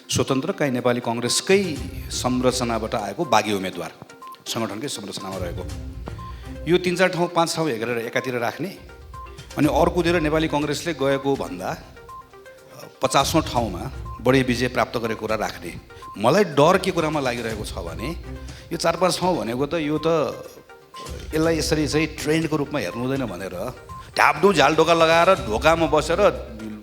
स्वतन्त्र कहीँ नेपाली कङ्ग्रेसकै संरचनाबाट आएको बागी उम्मेदवार सङ्गठनकै संरचनामा रहेको यो 3-4 ठाउँ 5 ठाउँ हेरेर एकातिर राख्ने अनि अर्कोतिर नेपाली कङ्ग्रेसले गएको भन्दा 50औं ठाउँमा बढी विजय प्राप्त गरेको कुरा राख्ने। मलाई डर के कुरामा लागिरहेको छ भने यो 4-5 ठाउँ भनेको त यो त यसलाई यसरी चाहिँ ट्रेन्डको रूपमा हेर्नु हुँदैन भनेर ढाब्डु झालढोका लगाएर ढोकामा बसेर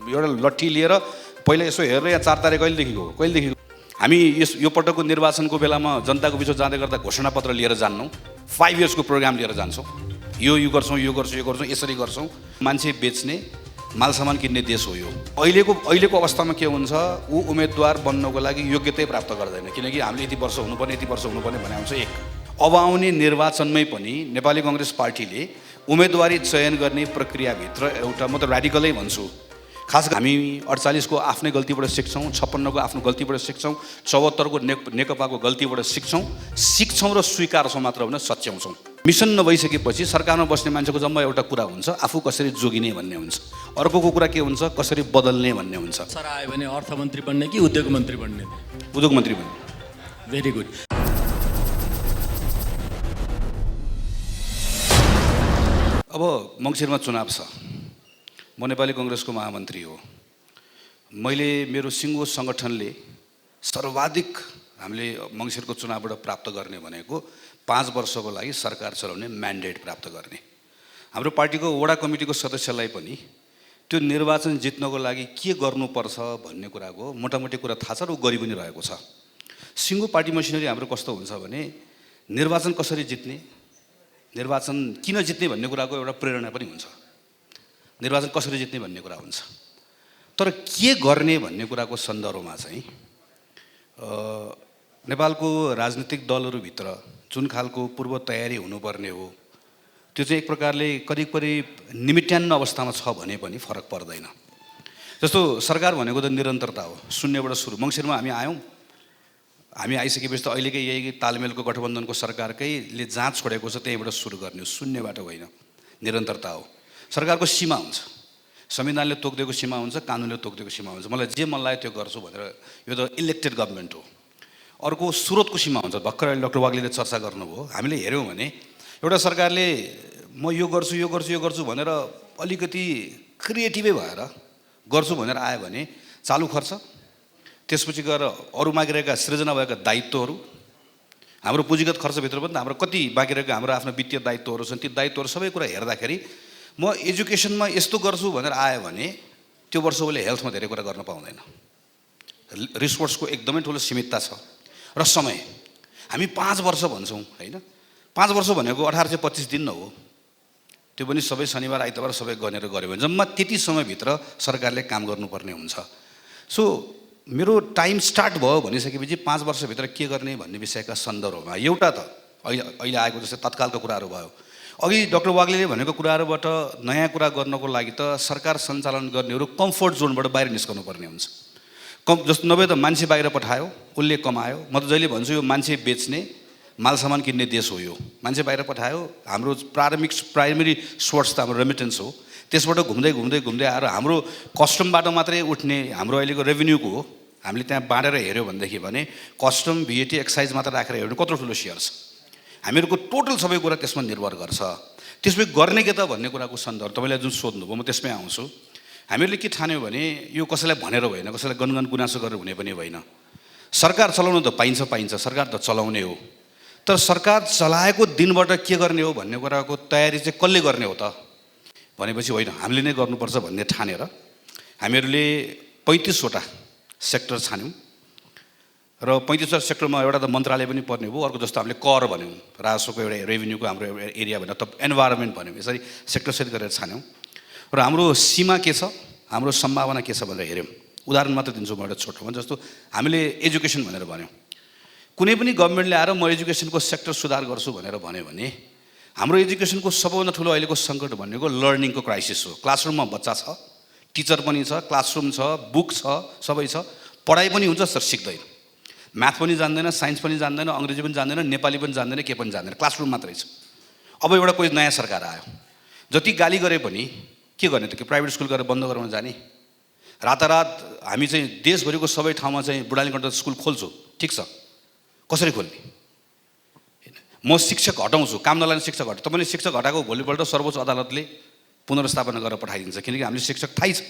एउटा लट्ठी लिएर पहिला यसो हेरेर यहाँ 4 तारिक कहिलेदेखिको हामी यो पटकको निर्वाचनको बेलामा जनताको बिचमा जाँदै गर्दा घोषणापत्र लिएर जान्नौँ, 5 इयर्सको प्रोग्राम लिएर जान्छौँ, यो गर्छौँ यसरी गर्छौँ। मान्छे बेच्ने माल सामान किन्ने देश हो यो। अहिलेको अवस्थामा के हुन्छ, ऊ उम्मेदवार बन्नको लागि योग्यता प्राप्त गर्दैन, किनकि हामीले यति वर्ष हुनुपर्ने भने हुन्छ। एक अब आउने निर्वाचनमै पनि नेपाली कङ्ग्रेस पार्टीले उम्मेदवारी चयन गर्ने प्रक्रियाभित्र एउटा म त र्याडिकलै भन्छु, खास हामी 48 को आफ्नै गल्तीबाट सिक्छौँ, 56 को आफ्नो गल्तीबाट सिक्छौँ, 74 को नेकपाको गल्तीबाट सिक्छौँ र स्वीकार्छौँ मात्र होइन, सच्याउँछौँ। मिसन नभइसकेपछि सरकारमा बस्ने मान्छेको जम्मा एउटा कुरा हुन्छ, आफू कसरी जोगिने भन्ने हुन्छ, अर्कोको कुरा के हुन्छ, कसरी बदल्ने भन्ने हुन्छ। सर आयो भने अर्थमन्त्री बन्ने कि उद्योग मन्त्री बन्ने? उद्योग मन्त्री बन्ने। Very good. अब मङ्सिरमा चुनाव छ, म नेपाली कङ्ग्रेसको महामन्त्री हो। मैले मेरो सिङ्गो सङ्गठनले सर्वाधिक हामीले मङ्सिरको चुनावबाट प्राप्त गर्ने भनेको 5 वर्षको लागि सरकार चलाउने म्यान्डेट प्राप्त गर्ने। हाम्रो पार्टीको वडा कमिटीको सदस्यलाई पनि त्यो निर्वाचन जित्नको लागि के गर्नुपर्छ भन्ने कुराको मोटामोटी कुरा थाहा छ र ऊ गरि पनि रहेको छ। सिङ्गो पार्टी मसिनरी हाम्रो कस्तो हुन्छ भने निर्वाचन कसरी जित्ने, निर्वाचन किन जित्ने भन्ने कुराको एउटा प्रेरणा पनि हुन्छ, निर्वाचन कसरी जित्ने भन्ने कुरा हुन्छ। तर के गर्ने भन्ने कुराको सन्दर्भमा चाहिँ नेपालको राजनीतिक दलहरूभित्र जुन खालको पूर्व तयारी हुनुपर्ने हो त्यो चाहिँ एक प्रकारले करिब निमिट्यान्न अवस्थामा छ भने पनि फरक पर्दैन। जस्तो सरकार भनेको त निरन्तरता हो, शून्यबाट सुरु। मङ्सिरमा हामी आयौँ, हामी आइसकेपछि त अहिलेकै यही तालमेलको गठबन्धनको सरकारकैले जहाँ छोडेको छ त्यहीँबाट सुरु गर्ने हो, शून्यबाट होइन, निरन्तरता हो। सरकारको सीमा हुन्छ, संविधानले तोकिदिएको सीमा हुन्छ, कानुनले तोकिदिएको सीमा हुन्छ। मलाई जे मन लाग्यो त्यो गर्छु भनेर, यो त इलेक्टेड गभर्मेन्ट हो। अर्को स्रोतको सीमा हुन्छ, भर्खर अहिले डाक्टर वाग्लेले चर्चा गर्नुभयो। हामीले हेऱ्यौँ भने एउटा सरकारले म यो गर्छु भनेर अलिकति क्रिएटिभै भएर गर्छु भनेर आयो भने चालु खर्च, त्यसपछि गएर अरू मागिरहेका सृजना भएका दायित्वहरू, हाम्रो पुँजीगत खर्चभित्र पनि हाम्रो कति बाँकी रहेका हाम्रो आफ्नो वित्तीय दायित्वहरू छन्, ती दायित्वहरू सबै कुरा हेर्दाखेरि म एजुकेसनमा यस्तो गर्छु भनेर आयो भने त्यो वर्ष उसले हेल्थमा धेरै कुरा गर्न पाउँदैन। रिसोर्सको एकदमै ठुलो सीमितता छ र समय। हामी 5 वर्ष भन्छौँ होइन, 5 वर्ष भनेको 1825 दिन न हो, त्यो पनि सबै शनिबार आइतबार सबै गनेर गऱ्यो भने जम्मा त्यति समयभित्र सरकारले काम गर्नुपर्ने हुन्छ। सो मेरो टाइम स्टार्ट भयो भनिसकेपछि 5 वर्षभित्र के गर्ने भन्ने विषयका सन्दर्भमा एउटा त अहिले आएको जस्तै तत्कालको कुराहरू भयो। अघि डाक्टर वाग्लेले भनेको कुराहरूबाट नयाँ कुरा गर्नको लागि त सरकार सञ्चालन गर्नेहरू कम्फर्ट जोनबाट बाहिर निस्कनु पर्ने हुन्छ। जस्तो नभए त मान्छे बाहिर पठायो, उसले कमायो। म त जहिले भन्छु यो मान्छे बेच्ने माल सामान किन्ने देश हो यो। मान्छे बाहिर पठायो, हाम्रो प्राइमेरी सोर्स त हाम्रो रेमिटेन्स हो, त्यसबाट घुम्दै आएर हाम्रो कस्टमबाट मात्रै उठ्ने हाम्रो अहिलेको रेभेन्यूको हो। हामीले त्यहाँ बाँडेर हेऱ्यो भनेदेखि भने कस्टम VAT एक्साइज मात्र राखेर हेऱ्यो भने कत्रो ठुलो सेयर छ। हामीहरूको टोटल सबै कुरा त्यसमा निर्भर गर्छ। त्यसमै गर्ने के त भन्ने कुराको सन्दर्भ तपाईँलाई जुन सोध्नुभयो म त्यसमै आउँछु। हामीहरूले के ठान्यो भने यो कसैलाई भनेर होइन, कसैलाई गनगन गुनासो गरेर हुने पनि होइन। सरकार चलाउनु त पाइन्छ, सरकार त चलाउने हो। तर सरकार चलाएको दिनबाट के गर्ने हो भन्ने कुराको तयारी चाहिँ कसले गर्ने हो त भनेपछि होइन, हामीले नै गर्नुपर्छ भन्ने ठानेर हामीहरूले 35 वटा सेक्टर छान्यौँ र 35 वटा सेक्टरमा एउटा त मन्त्रालय पनि पर्ने भयो, अर्को जस्तो हामीले कर भन्यौँ, राजस्वको एउटा रेभेन्यूको हाम्रो एरिया भनेर त एन्भाइरोमेन्ट भन्यौँ। यसरी सेक्टर सेट गरेर छान्यौँ र हाम्रो सीमा के छ, हाम्रो सम्भावना के छ भनेर हेऱ्यौँ। उदाहरण मात्र दिन्छु म एउटा छोटोमा। जस्तो हामीले एजुकेसन भनेर भन्यौँ, कुनै पनि गभर्मेन्टले आएर म एजुकेसनको सेक्टर सुधार गर्छु भनेर भन्यो भने हाम्रो एजुकेसनको सबभन्दा ठुलो अहिलेको सङ्कट भनेको लर्निङको क्राइसिस हो। क्लासरुममा बच्चा छ, टिचर पनि छ, क्लासरुम छ, बुक छ, सबै छ, पढाइ पनि हुन्छ तर सिक्दैन, म्याथ पनि जान्दैन, साइन्स पनि जान्दैन, अङ्ग्रेजी पनि जान्दैन, नेपाली पनि जान्दैन, के पनि जान्दैन, क्लासरुम मात्रै छ। अब एउटा कोही नयाँ सरकार आयो, जति गाली गरे पनि के गर्ने त, कि प्राइभेट स्कुल गएर बन्द गराउन जाने? रातारात हामी चाहिँ देशभरिको सबै ठाउँमा चाहिँ बुढाली कण्ठ स्कुल खोल्छु, ठिक छ, कसरी खोल्ने? म शिक्षक हटाउँछु, काम नलाग्ने शिक्षक हटाउँछु। तपाईँले शिक्षक हटाएको भोलिपल्ट सर्वोच्च अदालतले पुनर्स्थापना गरेर पठाइदिन्छ, किनकि हामीले शिक्षक थाहै छ।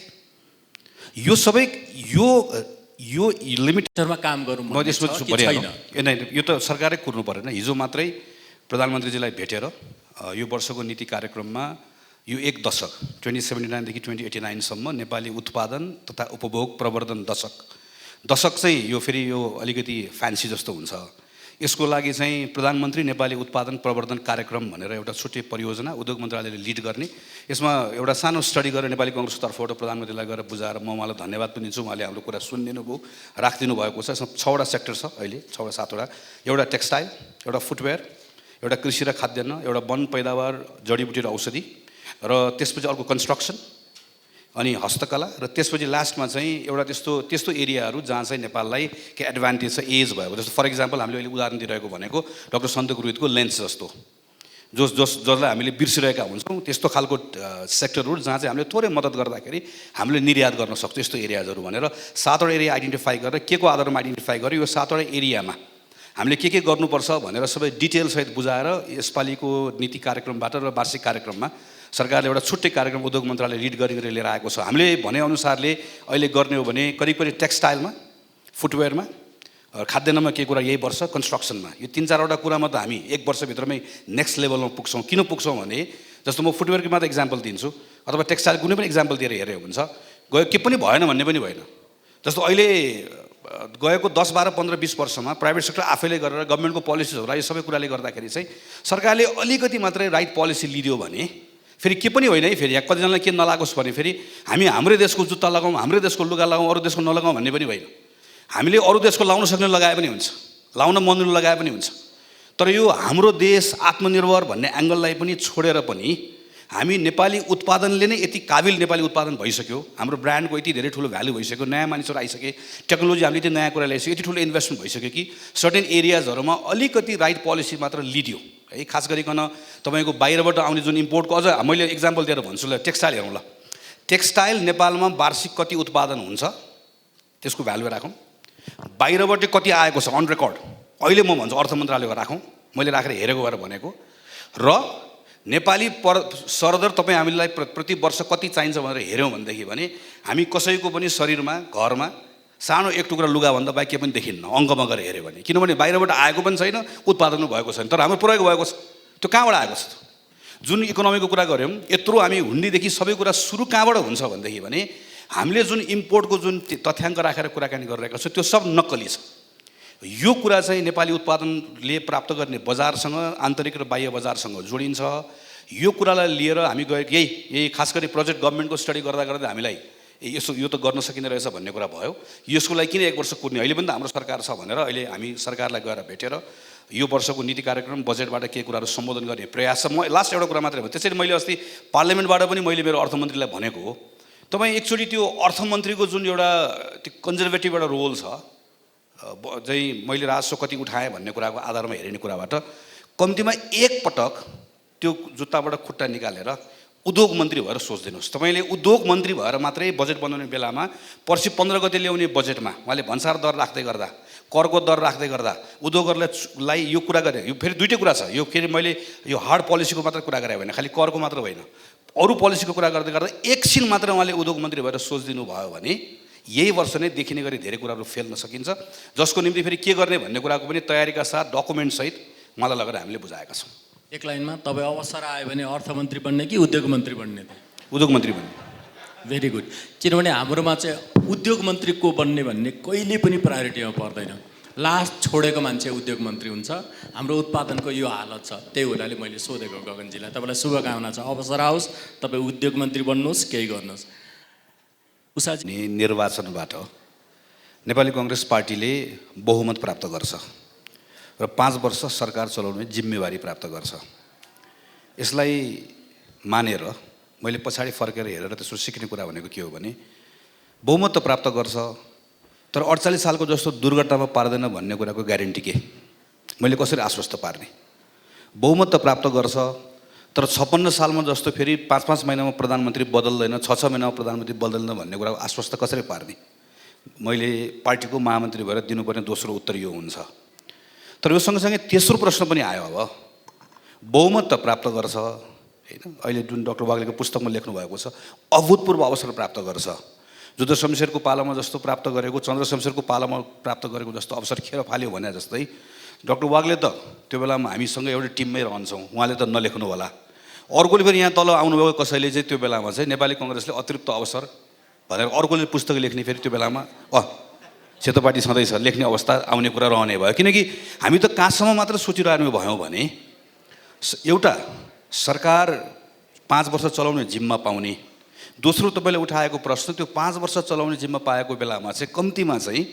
यो सबै यो लिमिट मा काम गरौँ म त्यसपछि भनिहाल्नु। यो त सरकारै कुर्नु परेन। हिजो मात्रै प्रधानमन्त्रीजीलाई भेटेर यो वर्षको नीति कार्यक्रममा यो एक दशक 2079 देखि 2089 सम्म नेपाली उत्पादन तथा उपभोग प्रवर्धन दशक चाहिँ यो फेरि यो अलिकति फ्यान्सी जस्तो हुन्छ। यसको लागि चाहिँ प्रधानमन्त्री नेपाली उत्पादन प्रवर्धन कार्यक्रम भनेर एउटा छुट्टै परियोजना उद्योग मन्त्रालयले लिड गर्ने। यसमा एउटा सानो स्टडी गरेर नेपाली कांग्रेसको तर्फबाट प्रधानमन्त्रीलाई गएर बुझाएर म उहाँलाई धन्यवाद पनि दिन्छु। उहाँले हाम्रो कुरा सुनिदिनु भयो, राखिदिनु भएको छ। यसमा 6वटा सेक्टर छ अहिले, 6 वा 7वटा। एउटा टेक्सटाइल, एउटा फुटवेयर, एउटा कृषि र खाद्यान्न, एउटा वन पैदावार जडीबुटी र औषधि, र त्यसपछि अर्को कन्स्ट्रक्सन, अनि हस्तकला, र त्यसपछि लास्टमा चाहिँ एउटा त्यस्तो एरियाहरू जहाँ चाहिँ नेपाललाई के एडभान्टेज छ एज भएको। जस्तो फर इक्जाम्पल हामीले अहिले उदाहरण दिइरहेको भनेको डाक्टर सन्तोक रुइतको लेन्स जस्तो, जसलाई हामीले बिर्सिरहेका हुन्छौँ। त्यस्तो खालको सेक्टरहरू जहाँ चाहिँ हामीले थोरै मद्दत गर्दाखेरि हामीले निर्यात गर्न सक्छौँ यस्तो एरियाजहरू भनेर 7वटा एरिया आइडेन्टिफाई गरेर के को आधारमा आइडेन्टिफाई गरेर यो 7वटा एरियामा हामीले के गर्नुपर्छ भनेर सबै डिटेलसहित बुझाएर यसपालिको नीति कार्यक्रमबाट र वार्षिक कार्यक्रममा सरकारले एउटा छुट्टै कार्यक्रम उद्योग मन्त्रालय लिड गरेर लिएर आएको छ। हामीले भनेअनुसारले अहिले गर्ने हो भने करिब टेक्सटाइलमा, फुटवेयरमा, खाद्यान्नमा केही कुरा यही वर्ष, कन्स्ट्रक्सनमा यो 3-4वटा कुरामा त हामी एक वर्षभित्रमै नेक्स्ट लेभलमा पुग्छौँ। किन पुग्छौँ भने जस्तो म फुटवेयरको मात्र इक्जाम्पल दिन्छु अथवा टेक्सटाइल कुनै पनि इक्जाम्पल दिएर हेऱ्यो हुन्छ गयो के पनि भएन भन्ने पनि भएन। जस्तो अहिले गएको 10, 12, 15, 20 वर्षमा प्राइभेट सेक्टर आफैले गरेर गभर्मेन्टको पोलिसिजहरू यो सबै कुराले गर्दाखेरि चाहिँ सरकारले अलिकति मात्रै राइट पोलिसी लिदियो भने फेरि के पनि होइन है। फेरि यहाँ कतिजनालाई के नलागोस् भने फेरि हामी हाम्रै देशको जुत्ता लगाउँ, हाम्रै देशको लुगा लगाउँ, अरू देशको नलगाउँ भन्ने पनि होइन। हामीले अरू देशको लाउन सक्ने लगाए पनि हुन्छ, लाउन मन लगाए पनि हुन्छ। तर यो हाम्रो देश आत्मनिर्भर भन्ने एङ्गललाई पनि छोडेर पनि हामी नेपाली उत्पादनले नै यति काबिल नेपाली उत्पादन भइसक्यो, हाम्रो ब्रान्डको यति धेरै ठुलो भ्यालु भइसक्यो, नयाँ मानिसहरू आइसके, टेक्नोलोजी हामीले यति नयाँ कुरा ल्याइसक्यो, यति ठुलो इन्भेस्टमेन्ट भइसक्यो कि सर्टेन एरियाजहरूमा अलिकति राइट पोलिसी मात्र लिडियो है। खास गरिकन तपाईँको बाहिरबाट आउने जुन इम्पोर्टको, अझ मैले इक्जाम्पल दिएर भन्छु ल, टेक्सटाइल हेरौँ ल। टेक्सटाइल नेपालमा वार्षिक कति उत्पादन हुन्छ त्यसको भ्यालु राखौँ, बाहिरबाट कति आएको छ अन रेकर्ड अहिले म भन्छु अर्थ मन्त्रालयको राखौँ, मैले राखेर हेरेको भएर भनेको, र नेपाली सरदर तपाईँ हामीलाई प्रति वर्ष कति चाहिन्छ भनेर हेऱ्यौँ भनेदेखि भने हामी कसैको पनि शरीरमा घरमा सानो एक टुक्रा लुगाभन्दा बाहेक के पनि देखिन्न अङ्कमा गएर हेऱ्यो भने। किनभने बाहिरबाट आएको पनि छैन, उत्पादन भएको छैन, तर हाम्रो प्रयोग भएको छ। त्यो कहाँबाट आएको छ? जुन इकोनोमीको कुरा गऱ्यौँ, यत्रो हामी हुन्डीदेखि सबै कुरा सुरु कहाँबाट हुन्छ भनेदेखि भने हामीले जुन इम्पोर्टको जुन तथ्याङ्क राखेर कुराकानी गरिरहेको छ त्यो सब नक्कली छ। यो कुरा चाहिँ नेपाली उत्पादनले प्राप्त गर्ने बजारसँग, आन्तरिक र बाह्य बजारसँग जोडिन्छ। यो कुरालाई लिएर हामी गयो यही खास गरी प्रोजेक्ट गभर्मेन्टको स्टडी गर्दा गर्दै हामीलाई यो त गर्न सकिँदो रहेछ भन्ने कुरा भयो। यसको लागि किन एक वर्ष कुर्ने, अहिले पनि त हाम्रो सरकार छ भनेर अहिले हामी सरकारलाई गएर भेटेर यो वर्षको नीति कार्यक्रम बजेटबाट केही कुराहरू सम्बोधन गर्ने प्रयास छ। म लास्ट एउटा कुरा मात्रै हो, त्यसरी मैले अस्ति पार्लियामेन्टबाट पनि मैले मेरो अर्थमन्त्रीलाई भनेको हो, तपाईँ एकचोटि त्यो अर्थमन्त्रीको जुन एउटा त्यो कन्जर्भेटिभ एउटा रोल छ चाहिँ मैले राजस्व कति उठाएँ भन्ने कुराको आधारमा हेरिने कुराबाट कम्तीमा एक पटक त्यो जुत्ताबाट खुट्टा निकालेर उद्योग मन्त्री भएर सोचिदिनुहोस्। तपाईँले उद्योग मन्त्री भएर मात्रै बजेट बनाउने बेलामा पर्सि 15 गते ल्याउने बजेटमा उहाँले भन्सार दर राख्दै गर्दा, करको दर राख्दै गर्दा उद्योगहरूलाई यो कुरा गरे। यो फेरि दुईटै कुरा छ, यो फेरि मैले यो हार्ड पोलिसीको मात्र कुरा गरेँ होइन, खालि करको मात्र होइन, अरू पोलिसीको कुरा गर्दै गर्दा एकछिन मात्र उहाँले उद्योग मन्त्री भएर सोचिदिनु भयो भने यही वर्ष नै देखिने गरी धेरै कुराहरू फेल्न सकिन्छ, जसको निम्ति फेरि के गर्ने भन्ने कुराको पनि तयारीका साथ डकुमेन्टसहित उहाँलाई लगेर हामीले बुझाएका छौँ। एक लाइनमा तपाईँ अवसर आयो भने अर्थमन्त्री बन्ने कि उद्योग मन्त्री बन्ने? उद्योग मन्त्री बन्ने। Very good. किनभने हाम्रोमा चाहिँ उद्योग मन्त्री को बन्ने भन्ने कहिले पनि प्रायोरिटीमा पर्दैन। लास्ट छोडेको मान्छे उद्योग मन्त्री हुन्छ। हाम्रो उत्पादनको यो हालत छ, त्यही हुनाले मैले सोधेको गगनजीलाई। तपाईँलाई शुभकामना छ, अवसर आओस्, तपाईँ उद्योग मन्त्री बन्नुहोस्, केही गर्नुहोस्। उषाजी, निर्वाचनबाट नेपाली कांग्रेस पार्टीले बहुमत प्राप्त गर्छ र 5 वर्ष सरकार चलाउने जिम्मेवारी प्राप्त गर्छ। यसलाई मानेर मैले पछाडि फर्केर हेरेर त्यसो सिक्ने कुरा भनेको के हो भने बहुमत त प्राप्त गर्छ तर 48 सालको जस्तो दुर्घटनामा पार्दैन भन्ने कुराको ग्यारेन्टी के? मैले कसरी आश्वस्त पार्ने? बहुमत त प्राप्त गर्छ तर 56 सालमा जस्तो फेरि 5-5 महिनामा प्रधानमन्त्री बदल्दैन, 6-6 महिनामा प्रधानमन्त्री बदल्दैन भन्ने कुरा आश्वस्त कसरी पार्ने? मैले पार्टीको महामन्त्री भएर दिनुपर्ने दोस्रो उत्तर यो हुन्छ। तर यो सँगसँगै तेस्रो प्रश्न पनि आयो। अब बहुमत त प्राप्त गर्छ हैन, अहिले जुन डाक्टर वाग्लेको पुस्तकमा लेख्नु भएको छ, अभूतपूर्व अवसर प्राप्त गर्छ। जुद्ध शमशेरको पालामा जस्तो प्राप्त गरेको, चन्द्र शमशेरको पालामा प्राप्त गरेको जस्तो अवसर खेर फाल्यो भने जस्तै डाक्टर वाग्ले त त्यो बेलामा हामीसँग एउटै टिममै रहन्छौँ, उहाँले त नलेख्नु होला। अर्कोले पनि यहाँ तल आउनुभएको कसैले चाहिँ त्यो बेलामा चाहिँ नेपाली कङ्ग्रेसले अतिरिक्त अवसर भनेर अर्कोले पुस्तक लेख्ने, फेरि त्यो बेलामा सेतो पार्टी छँदैछ लेख्ने अवस्था आउने कुरा रहने भयो। किनकि हामी त कहाँसम्म मात्र सोचिरहनु भयौँ भने एउटा सरकार 5 वर्ष चलाउने जिम्मा पाउने, दोस्रो तपाईँले उठाएको प्रश्न त्यो 5 वर्ष चलाउने जिम्मा पाएको बेलामा चाहिँ कम्तीमा चाहिँ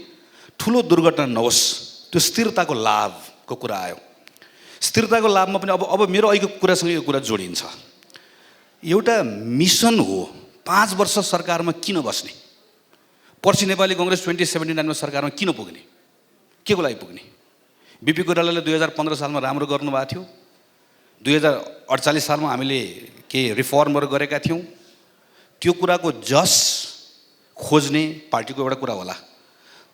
ठुलो दुर्घटना नहोस्, त्यो स्थिरताको लाभको कुरा आयो। स्थिरताको लाभमा पनि अब मेरो अहिलेको कुरासँग यो कुरा जोडिन्छ। एउटा मिसन हो 5 वर्ष सरकारमा किन बस्ने, पर्सि नेपाली कङ्ग्रेस 2079मा सरकारमा किन पुग्ने, के को लागि पुग्ने? बिपी कोइरालाले 2015 सालमा राम्रो गर्नुभएको थियो, 2048 सालमा हामीले केही रिफर्महरू गरेका थियौँ, त्यो कुराको जस खोज्ने पार्टीको एउटा कुरा होला।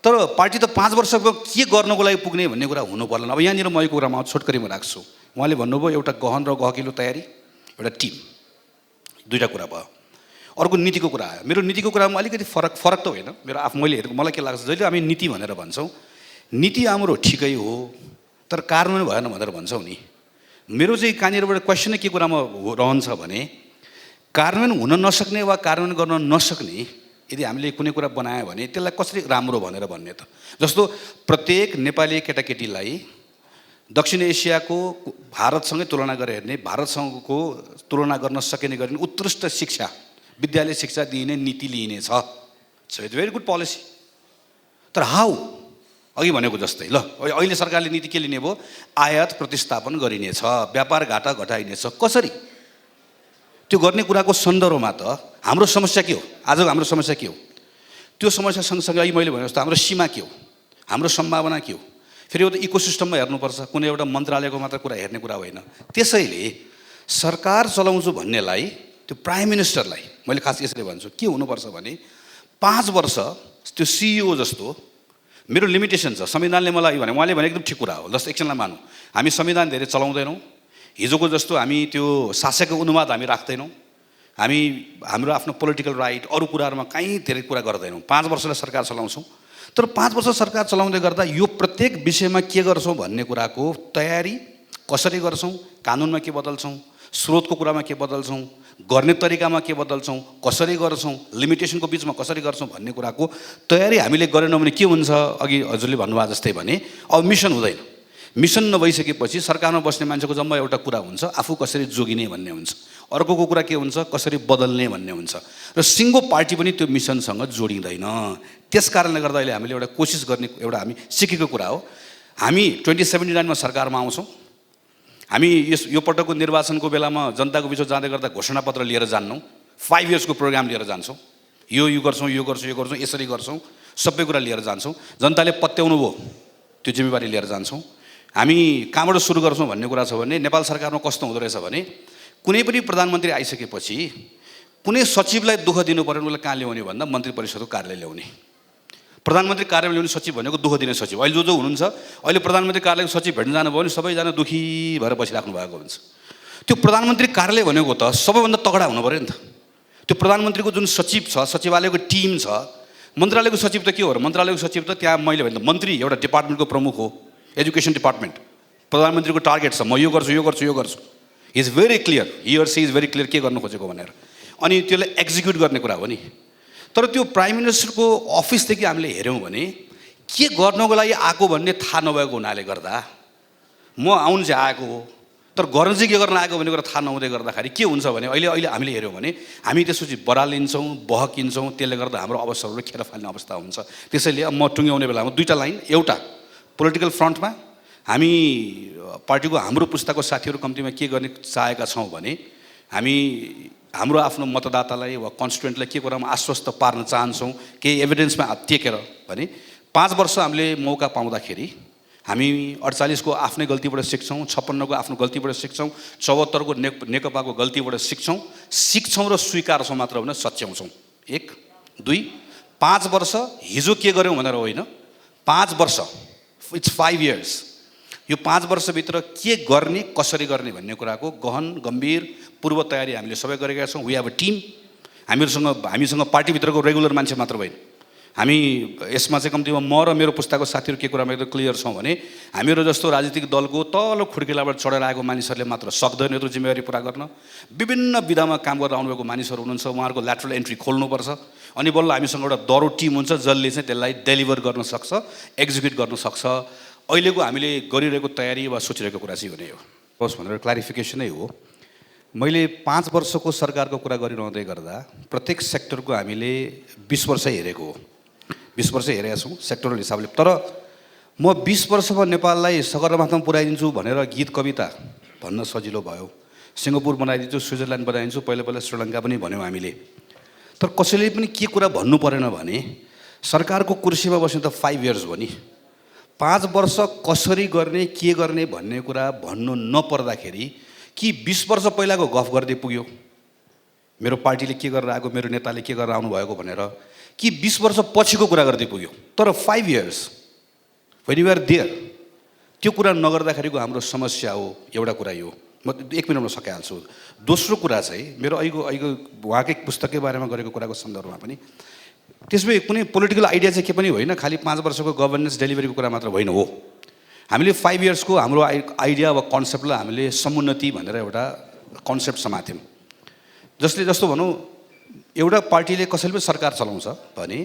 तर पार्टी त 5 वर्षको के गर्नको लागि पुग्ने भन्ने कुरा हुनु पर्दैन। अब यहाँनिर म यो कुरामा छोटकरीमा राख्छु। उहाँले भन्नुभयो एउटा गहन र गहकिलो तयारी, एउटा टिम, दुईवटा कुरा भयो। अर्को नीतिको कुरा आयो। मेरो नीतिको कुरामा अलिकति फरक त होइन, मेरो मैले हेरेको मलाई के लाग्छ, जहिले हामी नीति भनेर भन्छौँ, नीति हाम्रो ठिकै हो तर कार्यान्वयन भएन भनेर भन्छौँ नि। मेरो चाहिँ कहाँनिरबाट क्वेसनै के कुरामा रहन्छ भने कार्यान्वयन हुन नसक्ने वा कार्यान्वयन गर्न नसक्ने यदि हामीले कुनै कुरा बनायो भने त्यसलाई कसरी राम्रो भनेर भन्ने त। जस्तो प्रत्येक नेपाली केटाकेटीलाई दक्षिण एसियाको भारतसँगै तुलना गरेर हेर्ने, भारतसँगको तुलना गर्न सकिने गरिने उत्कृष्ट शिक्षा, विद्यालय शिक्षा दिइने नीति लिइनेछ। It's very good policy. तर हाउ? अघि भनेको जस्तै ल अहिले सरकारले नीति के लिने भयो? आयात प्रतिस्थापन गरिनेछ, व्यापार घाटा घटाइनेछ। कसरी? त्यो गर्ने कुराको सन्दर्भमा त हाम्रो समस्या के हो? आजको हाम्रो समस्या के हो? त्यो समस्या सँगसँगै अहिले मैले भने जस्तो हाम्रो सीमा के हो, हाम्रो सम्भावना के हो, फेरि एउटा इकोसिस्टममा हेर्नुपर्छ। कुनै एउटा मन्त्रालयको मात्र कुरा हेर्ने कुरा होइन। त्यसैले सरकार चलाउँछु भन्नेलाई, त्यो प्राइम मिनिस्टरलाई मैले खास यसरी भन्छु के हुनुपर्छ भने 5 वर्ष त्यो सिइओ जस्तो मेरो लिमिटेसन छ। संविधानले मलाई भने, उहाँले भने एकदम ठिक कुरा हो। जस्तो एकछिनलाई मानौँ हामी संविधान धेरै चलाउँदैनौँ, हिजोको जस्तो हामी त्यो शासकको अनुवाद हामी राख्दैनौँ, हामी हाम्रो आफ्नो पोलिटिकल राइट अरू कुराहरूमा कहीँ धेरै कुरा गर्दैनौँ। 5 वर्षलाई सरकार चलाउँछौँ। तर 5 वर्ष सरकार चलाउँदै गर्दा यो प्रत्येक विषयमा के गर्छौँ भन्ने कुराको तयारी कसरी गर्छौँ, कानुनमा के बदल्छौँ, स्रोतको कुरामा के बदल्छौँ, गर्ने तरिकामा के बदल्छौँ, कसरी गर्छौँ, लिमिटेसनको बिचमा कसरी गर्छौँ भन्ने कुराको तयारी हामीले गरेनौँ भने के हुन्छ? अघि हजुरले भन्नुभएको जस्तै भने अब मिसन हुँदैन। मिसन नभइसकेपछि सरकारमा बस्ने मान्छेको जम्मा एउटा कुरा हुन्छ, आफू कसरी जोगिने भन्ने हुन्छ। अर्कोको कुरा के हुन्छ? कसरी बदल्ने भन्ने हुन्छ। र सिङ्गो पार्टी पनि त्यो मिसनसँग जोडिँदैन। त्यस कारणले गर्दा अहिले हामीले एउटा कोसिस गर्ने, एउटा हामी सिकेको कुरा हो। हामी 2079मा सरकारमा आउँछौँ। हामी यो पटकको निर्वाचनको बेलामा जनताको बिचमा जाँदै गर्दा घोषणापत्र लिएर जान्नौँ, 5 इयर्सको प्रोग्राम लिएर जान्छौँ। यो गर्छौँ, यो गर्छौँ, यो गर्छौँ, यसरी गर्छौँ, सबै कुरा लिएर जान्छौँ। जनताले पत्याउनु भयो, त्यो जिम्मेवारी लिएर जान्छौँ। हामी कहाँबाट सुरु गर्छौँ भन्ने कुरा छ भने नेपाल सरकारमा कस्तो हुँदो रहेछ भने कुनै पनि प्रधानमन्त्री आइसकेपछि कुनै सचिवलाई दुःख दिनु पर्यो भने उसलाई कहाँ ल्याउने भन्दा मन्त्री परिषदको कार्यालय ल्याउने। प्रधानमन्त्री कार्यालय ल्याउने सचिव भनेको दुःख दिने सचिव। अहिले जो हुनुहुन्छ अहिले प्रधानमन्त्री कार्यालयको सचिव भेट्न जानुभयो भने सबैजना दुःखी भएर बसिराख्नु भएको हुन्छ। त्यो प्रधानमन्त्री कार्यालय भनेको त सबैभन्दा तगडा हुनु पऱ्यो नि त। त्यो प्रधानमन्त्रीको जुन सचिव छ, सचिवालयको टिम छ, मन्त्रालयको सचिव त के हो र? मन्त्रालयको सचिव त त्यहाँ मैले भने त मन्त्री एउटा डिपार्टमेन्टको प्रमुख हो, एजुकेसन डिपार्टमेन्ट। प्रधानमन्त्रीको टार्गेट छ म यो गर्छु, यो गर्छु, यो गर्छु। Is very clear, he or she is very clear के गर्नु खोजेको भनेर। अनि त्यसलाई एक्जिक्युट गर्ने कुरा हो नि। तर त्यो प्राइम मिनिस्टरको अफिसदेखि हामीले हेऱ्यौँ भने के गर्नको लागि आएको भन्ने थाहा नभएको हुनाले गर्दा म आउनु चाहिँ आएको हो, तर गर्न चाहिँ के गर्न आएको भन्ने कुरा थाहा नहुँदै गर्दाखेरि के हुन्छ भने अहिले हामीले हेऱ्यौँ भने हामी त्यसपछि बरालिन्छौँ, बहकिन्छौँ। त्यसले गर्दा हाम्रो अवसरहरू खेर फाल्ने अवस्था हुन्छ। त्यसैले म टुङ्ग्याउने बेलामा दुईवटा लाइन, एउटा पोलिटिकल फ्रन्टमा हामी पार्टीको हाम्रो पुस्ताको साथीहरू कम्तीमा के गर्ने चाहेका छौँ भने हामी हाम्रो आफ्नो मतदातालाई वा कन्स्टिट्युएन्टलाई के कुरामा आश्वस्त पार्न चाहन्छौँ, केही एभिडेन्समा टेकेर भने 5 वर्ष हामीले मौका पाउँदाखेरि हामी 48 को आफ्नै गल्तीबाट सिक्छौँ, 56 को आफ्नो गल्तीबाट सिक्छौँ, 74 को नेकपाको गल्तीबाट सिक्छौँ र स्वीकार्छौँ मात्र होइन, सच्याउँछौँ। 1 2 5 वर्ष हिजो के गर्यौँ भनेर होइन, 5 वर्ष, इट्स 5 इयर्स। यो 5 वर्षभित्र के गर्ने, कसरी गर्ने भन्ने कुराको गहन गम्भीर पूर्व तयारी हामीले सबै गरेका छौँ। We have a team. हामीसँग पार्टीभित्रको रेगुलर मान्छे मात्र होइन, हामी यसमा चाहिँ कम्तीमा म र मेरो पुस्ताको साथीहरू के कुरामा एकदम क्लियर छौँ भने हामीहरू जस्तो राजनीतिक दलको तल्लो खुड्किलाबाट चढेर आएको मानिसहरूले मात्र सक्दैन यत्रो जिम्मेवारी पुरा गर्न। विभिन्न विधामा काम गरेर आउनुभएको मानिसहरू हुनुहुन्छ, उहाँहरूको ल्याटरल एन्ट्री खोल्नुपर्छ, अनि बल्ल हामीसँग एउटा दरो टिम हुन्छ जसले चाहिँ त्यसलाई डेलिभर गर्न सक्छ, एक्जिक्युट गर्न सक्छ। अहिलेको हामीले गरिरहेको तयारी वा सोचिरहेको कुरा चाहिँ हुने हो होस् भनेर क्लारिफिकेसनै हो। मैले 5 वर्षको सरकारको कुरा गरिरहँदै गर्दा प्रत्येक सेक्टरको हामीले 20 वर्ष हेरेको हो, 20 वर्ष हेरेका छौँ सेक्टरल हिसाबले। तर म 20 वर्षमा नेपाललाई सगरमाथामा पुर्याइदिन्छु भनेर गीत कविता भन्न सजिलो भयो, सिङ्गापुर बनाइदिन्छु, स्विजरल्यान्ड बनाइदिन्छु, पहिला श्रीलङ्का पनि भन्यौँ हामीले। तर कसैले पनि के कुरा भन्नु परेन भने सरकारको कुर्सीमा बस्नु त 5 इयर्स हो नि, 5 वर्ष कसरी गर्ने के गर्ने भन्ने कुरा भन्नु नपर्दाखेरि कि 20 वर्ष पहिलाको गफ गर्दै पुग्यो, मेरो पार्टीले के गरेर आएको, मेरो नेताले के गरेर आउनुभएको भनेर, कि 20 वर्ष पछिको कुरा गर्दै पुग्यो। तर 5 years when you are there, त्यो कुरा नगर्दाखेरिको हाम्रो समस्या हो। एउटा कुरा यो म 1 मिनटमा सकिहाल्छु। दोस्रो कुरा चाहिँ मेरो अहिलेको उहाँकै पुस्तककै बारेमा गरेको कुराको सन्दर्भमा पनि त्यसमै कुनै पोलिटिकल आइडिया चाहिँ के पनि होइन, खालि 5 वर्षको गभर्नेन्स डेलिभरीको कुरा मात्र होइन हो। हामीले 5 इयर्सको हाम्रो आइडिया वा कन्सेप्टलाई हामीले समुन्नति भनेर एउटा कन्सेप्ट समात्यौँ। जस्तो भनौँ एउटा पार्टीले कसैले पनि सरकार चलाउँछ भने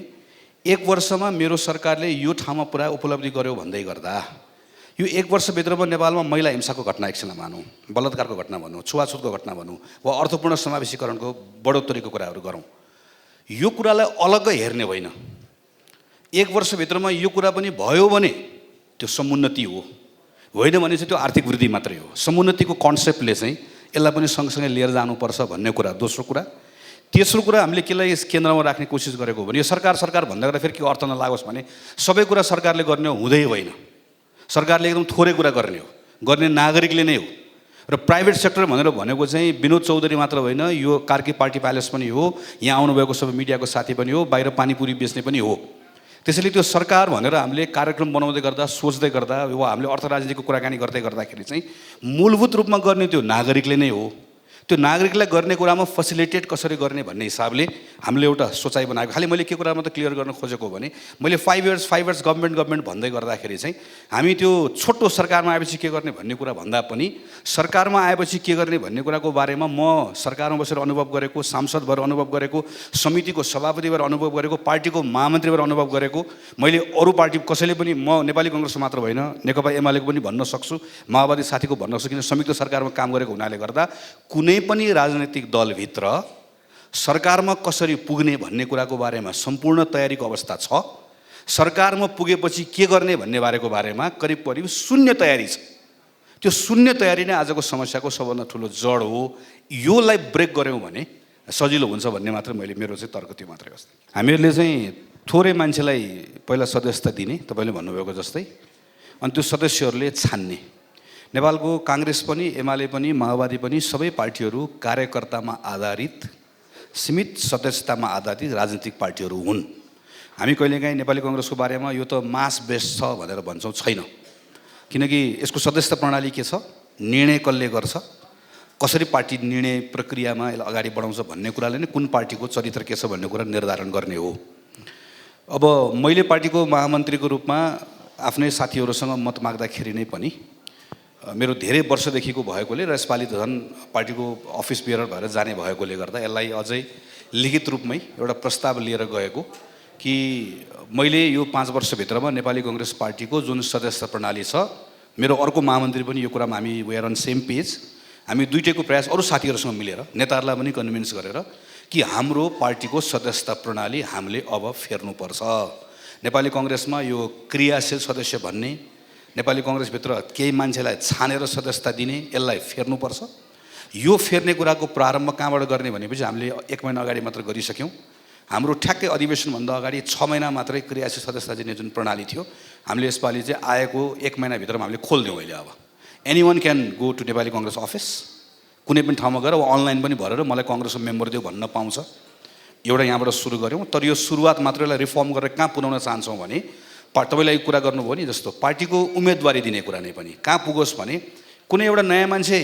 1 वर्षमा मेरो सरकारले यो ठाउँमा पुरा उपलब्धि गर्यो भन्दै गर्दा यो 1 वर्षभित्रमा नेपालमा महिला हिंसाको घटना एकछिनलाई मानौँ, बलात्कारको घटना भनौँ, छुवाछुतको घटना भनौँ, वा अर्थपूर्ण समावेशीकरणको बढोत्तरीको कुराहरू गरौँ, यो कुरालाई अलग्गै हेर्ने होइन। 1 वर्षभित्रमा यो कुरा पनि भयो भने त्यो समुन्नति हो, होइन भने चाहिँ त्यो आर्थिक वृद्धि मात्रै हो। समुन्नतिको कन्सेप्टले चाहिँ यसलाई पनि सँगसँगै लिएर जानुपर्छ भन्ने कुरा दोस्रो कुरा। तेस्रो कुरा हामीले केलाई केन्द्रमा राख्ने कोसिस गरेको भने यो सरकार भन्दा गर्दा फेरि के अर्थ नलागोस् भने सबै कुरा सरकारले गर्ने हुँदै होइन, सरकारले एकदम थोरै कुरा गर्ने हो, गर्ने नागरिकले नै हो। र प्राइभेट सेक्टर भनेर भनेको चाहिँ विनोद चौधरी मात्र होइन, यो कार्की पार्टी प्यालेस पनि हो, यहाँ आउनुभएको सबै मिडियाको साथी पनि हो, बाहिर पानीपुरी बेच्ने पनि हो। त्यसैले त्यो सरकार भनेर हामीले कार्यक्रम बनाउँदै गर्दा सोच्दै गर्दा वा हामीले अर्थ राजनीतिको कुराकानी गर्दै गर्दाखेरि चाहिँ मूलभूत रूपमा गर्ने त्यो नागरिकले नै हो। त्यो नागरिकलाई गर्ने कुरामा फेसिलिटेट कसरी गर्ने भन्ने हिसाबले हामीले एउटा सोचाइ बनाएको। खालि मैले के कुरा मात्रै क्लियर गर्न खोजेको भने मैले 5 इयर्स गभर्मेन्ट भन्दै गर्दाखेरि चाहिँ हामी त्यो छोटो सरकारमा आएपछि के गर्ने भन्ने कुरा भन्दा पनि सरकारमा आएपछि के गर्ने भन्ने कुराको बारेमा म सरकारमा बसेर अनुभव गरेको, सांसद भएर अनुभव गरेको, समितिको सभापति भएर अनुभव गरेको, पार्टीको महामन्त्री भएर अनुभव गरेको, मैले अरू पार्टी कसैले पनि म नेपाली कङ्ग्रेसको मात्र होइन नेकपा एमालेको पनि भन्न सक्छु, माओवादी साथीको भन्न सक्छु, किन संयुक्त सरकारमा काम गरेको हुनाले गर्दा कुनै पनि राजनैतिक दलभित्र सरकारमा कसरी पुग्ने भन्ने कुराको बारेमा सम्पूर्ण तयारीको अवस्था छ। सरकारमा पुगेपछि के गर्ने भन्ने बारेमा करिब शून्य तयारी छ। त्यो शून्य तयारी नै आजको समस्याको सबभन्दा ठुलो जड हो। योलाई ब्रेक गऱ्यौँ भने सजिलो हुन्छ भन्ने मात्र मेरो चाहिँ तर्क त्यो मात्रै हो। हामीहरूले चाहिँ थोरै मान्छेलाई पहिला सदस्यता दिने, तपाईँले भन्नुभएको जस्तै, अनि त्यो सदस्यहरूले छान्ने। नेपालको काङ्ग्रेस पनि एमाले पनि माओवादी पनि सबै पार्टीहरू कार्यकर्तामा आधारित सीमित सदस्यतामा आधारित राजनीतिक पार्टीहरू हुन्। हामी कहिलेकाहीँ नेपाली कङ्ग्रेसको बारेमा यो त मास बेस्ड छ भनेर भन्छौँ, छैन। किनकि यसको सदस्यता प्रणाली के छ, निर्णय कसले गर्छ, कसरी पार्टी निर्णय प्रक्रियामा यसलाई अगाडि बढाउँछ भन्ने कुराले नै कुन पार्टीको चरित्र के छ भन्ने कुरा निर्धारण गर्ने हो। अब मैले पार्टीको महामन्त्रीको रूपमा आफ्नै साथीहरूसँग मत माग्दाखेरि नै पनि मेरो धेरै वर्षदेखिको भएकोले र यसपालि त झन् पार्टीको अफिस बियर भएर जाने भएकोले गर्दा यसलाई अझै लिखित रूपमै एउटा प्रस्ताव लिएर गएको कि मैले यो 5 वर्षभित्रमा नेपाली कङ्ग्रेस पार्टीको जुन सदस्यता प्रणाली छ, मेरो अर्को महामन्त्री पनि यो कुरामा हामी we are on same page, हामी दुईटैको प्रयास अरू साथीहरूसँग मिलेर नेताहरूलाई पनि कन्भिन्स गरेर कि हाम्रो पार्टीको सदस्यता प्रणाली हामीले अब फेर्नुपर्छ। नेपाली कङ्ग्रेसमा यो क्रियाशील सदस्य भन्ने, नेपाली कङ्ग्रेसभित्र केही मान्छेलाई छानेर सदस्यता दिने, यसलाई फेर्नुपर्छ। यो फेर्ने कुराको प्रारम्भ कहाँबाट गर्ने भनेपछि हामीले 1 महिना अगाडि मात्र गरिसक्यौँ। हाम्रो ठ्याक्कै अधिवेशनभन्दा अगाडि 6 महिना मात्रै क्रियाशील सदस्यता दिने जुन प्रणाली थियो, हामीले यसपालि चाहिँ आएको 1 महिनाभित्रमा हामीले खोलिदियौँ अहिले। अब anyone can go to Nepali Congress office, कुनै पनि ठाउँमा गएर अनलाइन पनि भरेर मलाई कङ्ग्रेसको मेम्बर दियो भन्न पाउँछ। एउटा यहाँबाट सुरु गऱ्यौँ, तर यो सुरुवात मात्र यसलाई रिफर्म गरेर कहाँ पुर्याउन चाहन्छौँ भने तपाईँलाई कुरा गर्नुभयो नि जस्तो पार्टीको उम्मेदवारी दिने कुरा नै पनि कहाँ पुगोस् भने कुनै एउटा नयाँ मान्छे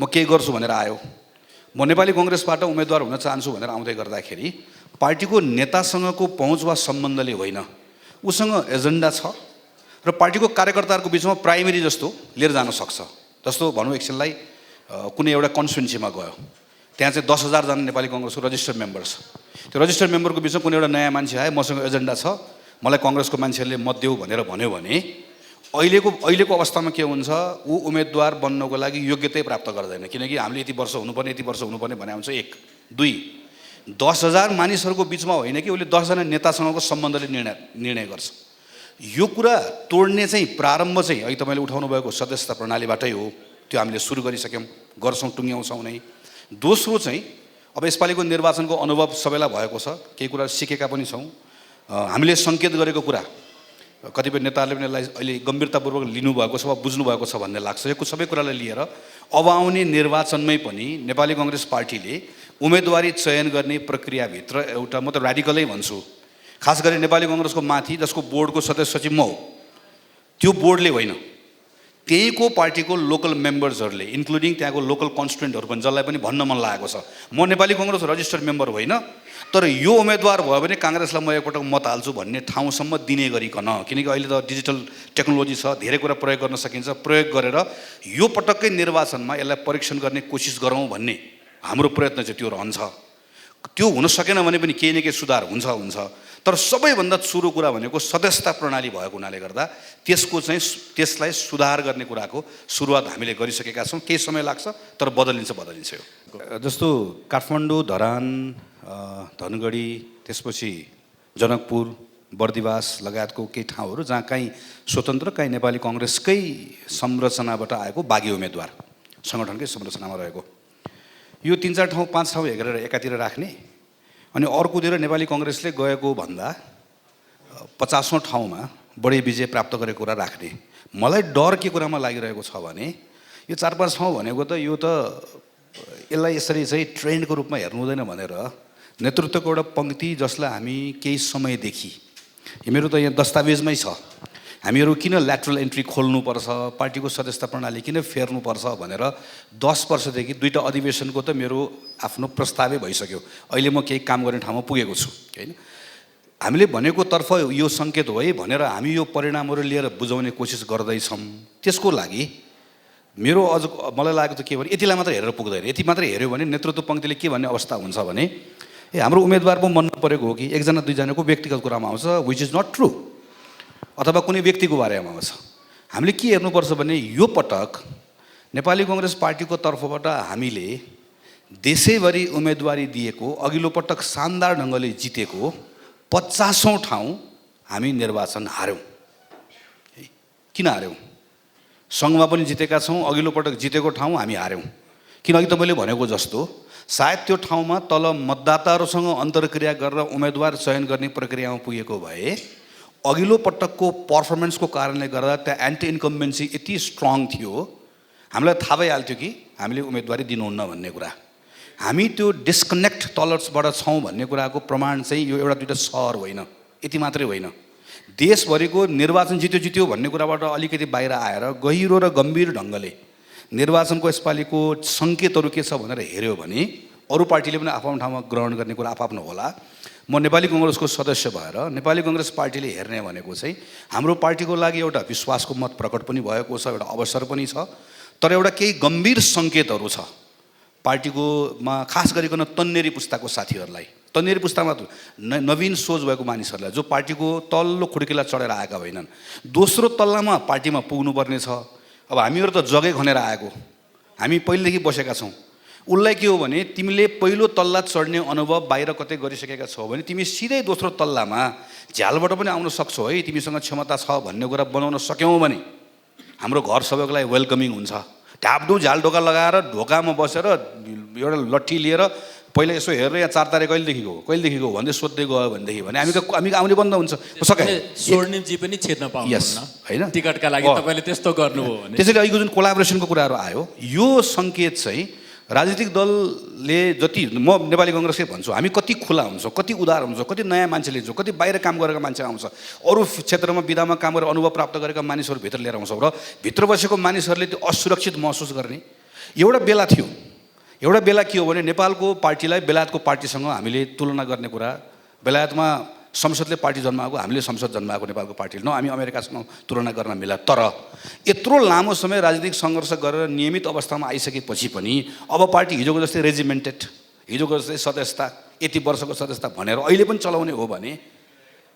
म केही गर्छु भनेर आयो, म नेपाली कङ्ग्रेसबाट उम्मेदवार हुन चाहन्छु भनेर आउँदै गर्दाखेरि पार्टीको नेतासँगको पहुँच वा सम्बन्धले होइन, उसँग एजेन्डा छ र पार्टीको कार्यकर्ताहरूको बिचमा प्राइमेरी जस्तो लिएर जान सक्छ। जस्तो भनौँ एकछिनलाई कुनै एउटा कन्स्टिट्युन्सीमा गयो, त्यहाँ चाहिँ 10,000 जना नेपाली कङ्ग्रेसको रजिस्टर्ड मेम्बर छ। त्यो रजिस्टर्ड मेम्बरको बिचमा कुनै एउटा नयाँ मान्छे आयो, मसँग एजेन्डा छ, मलाई कङ्ग्रेसको मान्छेहरूले मत देऊ भनेर भन्यो भने अहिलेको अवस्थामा के हुन्छ, ऊ उम्मेदवार बन्नको लागि योग्यतै प्राप्त गर्दैन। किनकि हामीले यति वर्ष हुनुपर्ने भने हुन्छ। 1 2 10,000 मानिसहरूको बिचमा होइन कि उसले 10 जना नेतासँगको सम्बन्धले निर्णय गर्छ। यो कुरा तोड्ने चाहिँ प्रारम्भ चाहिँ अहिले तपाईँले उठाउनु भएको सदस्यता प्रणालीबाटै हो। त्यो हामीले सुरु गरिसक्यौँ, गर्छौँ, टुङ्ग्याउँछौँ नै। दोस्रो चाहिँ अब यसपालिको निर्वाचनको अनुभव सबैलाई भएको छ, केही कुरा सिकेका पनि छौँ। हामीले सङ्केत गरेको कुरा कतिपय नेताहरूले पनि यसलाई अहिले गम्भीरतापूर्वक लिनुभएको छ वा बुझ्नुभएको छ भन्ने लाग्छ। यो सबै कुरालाई लिएर अब आउने निर्वाचनमै पनि नेपाली कङ्ग्रेस पार्टीले उम्मेदवारी चयन गर्ने प्रक्रियाभित्र एउटा, म त र्याडिकलै भन्छु, खास गरी नेपाली कङ्ग्रेसको माथि जसको बोर्डको सदस्य सचिव म हो, त्यो बोर्डले होइन, त्यहीँको पार्टीको लोकल मेम्बर्सहरूले इन्क्लुडिङ त्यहाँको लोकल कन्स्टिट्युएन्टहरू पनि, जसलाई पनि भन्न मन लागेको छ म नेपाली कङ्ग्रेस रजिस्टर्ड मेम्बर होइन, तर यो उम्मेदवार भयो भने काङ्ग्रेसलाई म एकपटक मत हाल्छु भन्ने ठाउँसम्म दिने गरिकन। किनकि अहिले त डिजिटल टेक्नोलोजी छ, धेरै कुरा प्रयोग गर्न सकिन्छ। प्रयोग गरेर यो पटक्कै निर्वाचनमा यसलाई परीक्षण गर्ने कोसिस गरौँ भन्ने हाम्रो प्रयत्न चाहिँ त्यो रहन्छ। त्यो हुन सकेन भने पनि केही न केही सुधार हुन्छ। तर सबैभन्दा सुरु कुरा भनेको सदस्यता प्रणाली भएको हुनाले गर्दा त्यसलाई सुधार गर्ने कुराको सुरुवात हामीले गरिसकेका छौँ। केही समय लाग्छ, तर बदलिन्छ यो। जस्तो काठमाडौँ, धरान, धनगढी, त्यसपछि जनकपुर, बर्दिवास लगायतको केही ठाउँहरू जहाँ काहीँ स्वतन्त्र, काहीँ नेपाली कङ्ग्रेसकै संरचनाबाट आएको बागी उम्मेदवार सङ्गठनकै संरचनामा रहेको, यो 3-4 ठाउँ 5 ठाउँ हेरेर एकातिर राख्ने, अनि अर्कोतिर नेपाली कङ्ग्रेसले गएको भन्दा 50औँ ठाउँमा बढी विजय प्राप्त गरेको कुरा राख्ने। मलाई डर के कुरामा लागिरहेको छ भने यो 4-5 ठाउँ भनेको त यो त यसलाई यसरी चाहिँ ट्रेन्डको रूपमा हेर्नु हुँदैन भनेर नेतृत्वको एउटा पङ्क्ति जसलाई हामी केही समयदेखि, मेरो त यहाँ दस्तावेजमै छ, हामीहरू किन ल्याटरल एन्ट्री खोल्नुपर्छ, पार्टीको सदस्यता प्रणाली किन फेर्नुपर्छ भनेर 10 वर्षदेखि 2टा अधिवेशनको त मेरो आफ्नो प्रस्तावै भइसक्यो। अहिले म केही काम गर्ने ठाउँमा पुगेको छु होइन। हामीले भनेको तर्फ यो सङ्केत हो है भनेर हामी यो परिणामहरू लिएर बुझाउने कोसिस गर्दैछौँ। त्यसको लागि मेरो अझ मलाई लागेको त के भने यतिलाई मात्र हेरेर पुग्दैन। यति मात्रै हेऱ्यो भने नेतृत्व पङ्क्तिले के भन्ने अवस्था हुन्छ भने हाम्रो उम्मेदवार पो मन नपरेको हो कि 1 जना 2 जनाको व्यक्तिगत कुरामा आउँछ, विच इज नट ट्रु, अथवा कुनै व्यक्तिको बारेमा आउँछ। हामीले के हेर्नुपर्छ भने यो पटक नेपाली कङ्ग्रेस पार्टीको तर्फबाट हामीले देशैभरि उम्मेदवारी दिएको, अघिल्लो पटक शानदार ढङ्गले जितेको 50औँ ठाउँ हामी निर्वाचन हार्यौँ। किन हार्यौँ? सङ्घमा पनि जितेका छौँ, अघिल्लो पटक जितेको ठाउँ हामी हार्यौँ। किनकि त मैले भनेको जस्तो सायद त्यो ठाउँमा तल मतदाताहरूसँग अन्तर्क्रिया गरेर उम्मेदवार चयन गर्ने प्रक्रियामा पुगेको भए अघिल्लो पटकको पर्फर्मेन्सको कारणले गर्दा त्यहाँ एन्टी इन्कम्बेन्सी यति स्ट्रङ थियो, हामीलाई थाहा भइहाल्थ्यो कि हामीले उम्मेदवारी दिनुहुन्न भन्ने कुरा। हामी त्यो डिस्कनेक्ट तलर्सबाट छौँ भन्ने कुराको प्रमाण चाहिँ यो एउटा 2टा सहर होइन, यति मात्रै होइन, देशभरिको निर्वाचन जित्यो भन्ने कुराबाट अलिकति बाहिर आएर गहिरो र गम्भीर ढङ्गले निर्वाचनको यसपालिको सङ्केतहरू के छ भनेर हेऱ्यो भने अरू पार्टीले पनि आफ्नो ठाउँमा ग्रहण गर्ने कुरा आफ्नो होला। म नेपाली कङ्ग्रेसको सदस्य भएर नेपाली कङ्ग्रेस पार्टीले हेर्ने भनेको चाहिँ हाम्रो पार्टीको लागि एउटा विश्वासको मत प्रकट पनि भएको छ, एउटा अवसर पनि छ, तर एउटा केही गम्भीर सङ्केतहरू छ पार्टीकोमा, खास गरिकन तन्नेरी पुस्ताको साथीहरूलाई, तन्नेरी पुस्तामा नवीन सोच भएको मानिसहरूलाई जो पार्टीको तल्लो खुड्कीलाई चढेर आएका होइनन्, दोस्रो तल्लामा पार्टीमा पुग्नुपर्ने छ। अब हामीहरू त जग्गै खनेर आएको, हामी पहिलेदेखि बसेका छौँ। उसलाई के हो भने तिमीले पहिलो तल्ला चढ्ने अनुभव बाहिर कतै गरिसकेका छौ भने तिमी सिधै दोस्रो तल्लामा झ्यालबाट पनि आउन सक्छौ है, तिमीसँग क्षमता छ भन्ने कुरा बनाउन सक्यौँ भने हाम्रो घर सबैको लागि वेलकमिङ हुन्छ। ढापडु झ्याल ढोका लगाएर ढोकामा बसेर एउटा लट्ठी लिएर पहिला यसो हेरेर यहाँ 4 तारिक कहिलेदेखिको भन्दै सोध्दै गयो भनेदेखि भने हामी आउने बन्द हुन्छ सके स्वर्णिमजी पनि छिर्न Yes, होइन? पाउनुहुन्न टिकटका लागि तपाईँले त्यस्तो गर्नुभयो भने त्यसैले अहिलेको जुन कोलाबोरेसनको कुराहरू आयो यो सङ्केत चाहिँ राजनीतिक दलले जति म नेपाली कङ्ग्रेसकै भन्छु हामी कति खुला हुन्छौँ कति उदार हुन्छौँ कति नयाँ मान्छे लिन्छौँ कति बाहिर काम गरेका मान्छे आउँछ अरू क्षेत्रमा विधामा काम गरेर अनुभव प्राप्त गरेका मानिसहरू भित्र लिएर आउँछौँ र भित्र बसेको मानिसहरूले त्यो असुरक्षित महसुस गर्ने एउटा बेला थियो एउटा बेला के हो भने नेपालको पार्टीलाई बेलायतको पार्टीसँग हामीले तुलना गर्ने कुरा बेलायतमा संसदले पार्टी जन्माएको हामीले संसद जन्माएको नेपालको पार्टी न हामी अमेरिकासँग तुलना गर्न मिल्ला तर यत्रो लामो समय राजनीतिक सङ्घर्ष गरेर नियमित अवस्थामा आइसकेपछि पनि अब पार्टी हिजोको जस्तै रेजिमेन्टेड हिजोको जस्तै सदस्यता यति वर्षको सदस्यता भनेर अहिले पनि चलाउने हो भने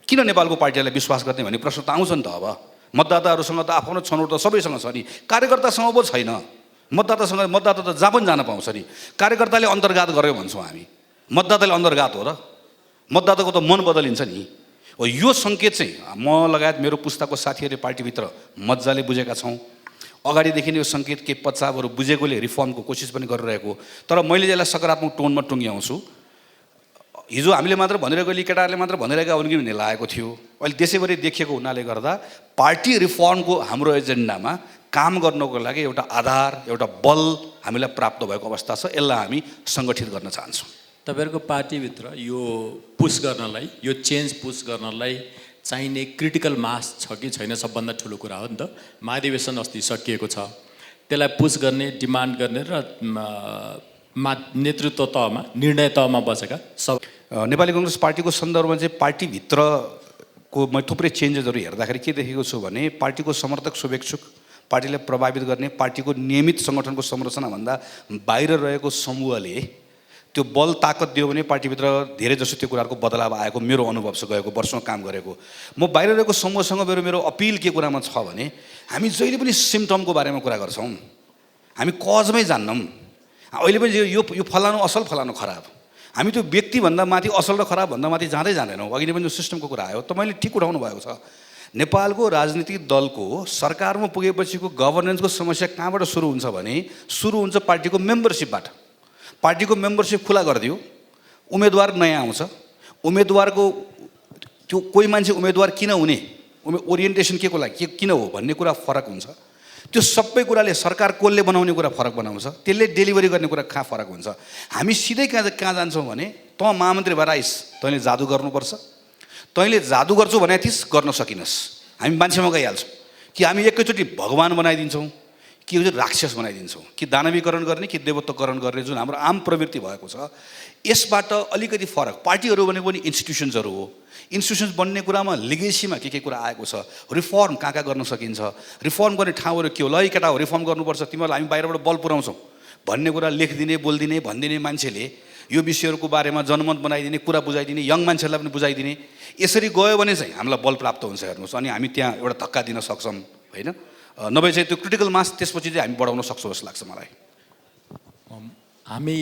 किन नेपालको पार्टीलाई विश्वास गर्ने भन्ने प्रश्न त आउँछ नि त अब मतदाताहरूसँग त आफ्नो छनौट त सबैसँग छ नि कार्यकर्तासँग पो छैन मतदाता त जहाँ पनि जान पाउँछ नि कार्यकर्ताले अन्तर्घात गर्यो भन्छौँ हामी मतदाताले अन्तर्घात हो र मतदाताको त मन बदलिन्छ नि हो यो सङ्केत चाहिँ म लगायत मेरो पुस्ताको साथीहरूले पार्टीभित्र मजाले बुझेका छौँ अगाडिदेखि नै यो सङ्केत के पच्चावहरू बुझेकोले रिफर्मको कोसिस पनि गरिरहेको तर मैले यसलाई सकारात्मक टोनमा टुङ्ग्याउँछु हिजो हामीले मात्र भनिरहेको केटाहरूले मात्र भनिरहेका हुन् कि भन्ने लागेको थियो अहिले देशैभरि देखिएको हुनाले गर्दा पार्टी रिफर्मको हाम्रो एजेन्डामा काम गर्नको लागि एउटा आधार एउटा बल हामीलाई प्राप्त भएको अवस्था छ यसलाई हामी सङ्गठित गर्न चाहन्छौँ तपाईँहरूको पार्टीभित्र यो पुस गर्नलाई यो चेन्ज पुस गर्नलाई चाहिने क्रिटिकल मास छ कि छैन सबभन्दा ठुलो कुरा हो नि त महाधिवेशन अस्ति सकिएको छ त्यसलाई पुस गर्ने डिमान्ड गर्ने र नेतृत्व तहमा निर्णय तहमा बसेका सब नेपाली कङ्ग्रेस पार्टीको सन्दर्भमा चाहिँ पार्टीभित्रको म थुप्रै चेन्जेसहरू हेर्दाखेरि के देखेको छु भने पार्टीको समर्थक शुभेच्छुक पार्टीलाई प्रभावित गर्ने पार्टीको नियमित सङ्गठनको संरचनाभन्दा बाहिर रहेको समूहले त्यो बल ताकत दियो भने पार्टीभित्र धेरै जसो त्यो कुराहरूको बदलाव आएको मेरो अनुभव छ गएको वर्षमा काम गरेको म बाहिर रहेको समूहसँग मेरो अपिल के कुरामा छ भने हामी जहिले पनि सिम्टमको बारेमा कुरा गर्छौँ हामी कजमै जान्नौँ अहिले पनि यो फलानु असल फलानु खराब हामी त्यो व्यक्तिभन्दा माथि असल र खराबभन्दा माथि जाँदै जाँदैनौँ अघि नै पनि जो सिस्टमको कुरा आयो तपाईँले ठिक उठाउनु भएको छ नेपालको राजनीतिक दलको सरकारमा पुगेपछिको गभर्नेन्सको समस्या कहाँबाट सुरु हुन्छ भने सुरु हुन्छ पार्टीको मेम्बरसिपबाट पार्टीको मेम्बरसिप खुला गरिदियो उम्मेदवार नयाँ आउँछ उम्मेदवारको त्यो कोही मान्छे उम्मेदवार किन हुने ओरिएन्टेसन के को लागि किन हो भन्ने कुरा फरक हुन्छ त्यो सबै कुराले सरकार कसले बनाउने कुरा फरक बनाउँछ त्यसले डेलिभरी गर्ने कुरा कहाँ फरक हुन्छ हामी सिधै कहाँ जान्छौँ भने त महामन्त्री भएर आइस तैँले जादु गर्नुपर्छ तैँले जादु गर्छु भने थिस् गर्न सकिनस् हामी मान्छेमा गइहाल्छौँ कि हामी एकैचोटि भगवान बनाइदिन्छौँ कि राक्षस बनाइदिन्छौँ कि दानवीकरण गर्ने कि देवत्वकरण गर्ने जुन हाम्रो आम प्रवृत्ति भएको छ यसबाट अलिकति फरक पार्टीहरू भनेको पनि इन्स्टिट्युसन्सहरू हो इन्स्टिट्युसन्स बन्ने कुरामा लिगेसीमा के कुरा आएको छ रिफर्म कहाँ गर्न सकिन्छ रिफर्म गर्ने ठाउँहरू के हो ल केटा हो रिफर्म गर्नुपर्छ तिमीहरूलाई हामी बाहिरबाट बल पुऱ्याउँछौँ भन्ने कुरा लेखिदिने बोलिदिने भनिदिने मान्छेले यो विषयहरूको बारेमा जनमत बनाइदिने कुरा बुझाइदिने यङ मान्छेहरूलाई पनि बुझाइदिने यसरी गयो भने चाहिँ हामीलाई बल प्राप्त हुन्छ हेर्नुहोस् अनि हामी त्यहाँ एउटा धक्का दिन सक्छौँ होइन नभए चाहिँ त्यो क्रिटिकल मास त्यसपछि चाहिँ हामी बढाउन सक्छौँ जस्तो लाग्छ मलाई हामी